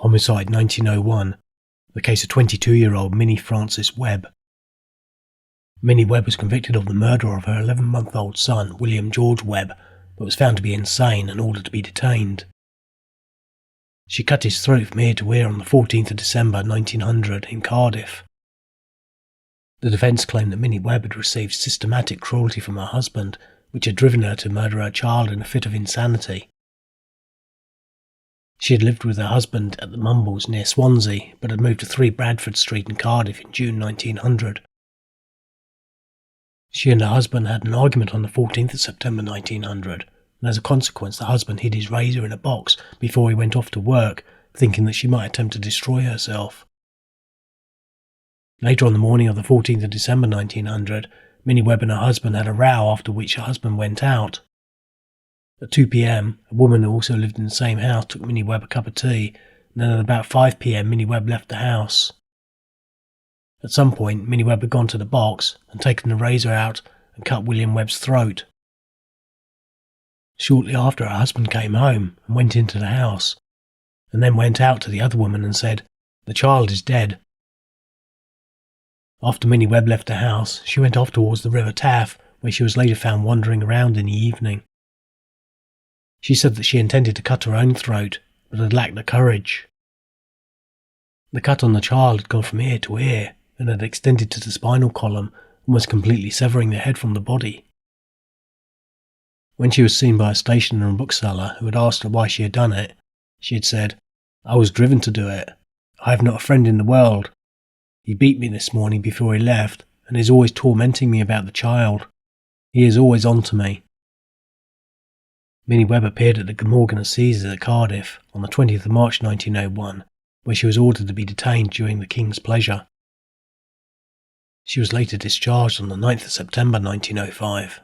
Homicide 1901, the case of 22-year-old Minnie Frances Webb. Minnie Webb was convicted of the murder of her 11-month-old son, William George Webb, but was found to be insane and ordered to be detained. She cut his throat from ear to ear on the 14th of December 1900 in Cardiff. The defence claimed that Minnie Webb had received systematic cruelty from her husband, which had driven her to murder her child in a fit of insanity. She had lived with her husband at the Mumbles near Swansea, but had moved to 3 Bradford Street in Cardiff in June 1900. She and her husband had an argument on the 14th of September 1900, and as a consequence the husband hid his razor in a box before he went off to work, thinking that she might attempt to destroy herself. Later on the morning of the 14th of December 1900, Minnie Webb and her husband had a row, after which her husband went out. At 2 p.m, a woman who also lived in the same house took Minnie Webb a cup of tea, and then at about 5 p.m, Minnie Webb left the house. At some point, Minnie Webb had gone to the box and taken the razor out and cut William Webb's throat. Shortly after, her husband came home and went into the house, and then went out to the other woman and said, "The child is dead." After Minnie Webb left the house, she went off towards the River Taff, where she was later found wandering around in the evening. She said that she intended to cut her own throat, but had lacked the courage. The cut on the child had gone from ear to ear, and had extended to the spinal column, almost completely severing the head from the body. When she was seen by a stationer and bookseller who had asked her why she had done it, she had said, "I was driven to do it. I have not a friend in the world. He beat me this morning before he left, and is always tormenting me about the child. He is always on to me." Minnie Webb appeared at the Glamorgan Assizes at Cardiff on the 20th of March 1901, where she was ordered to be detained during the King's pleasure. She was later discharged on the 9th of September 1905.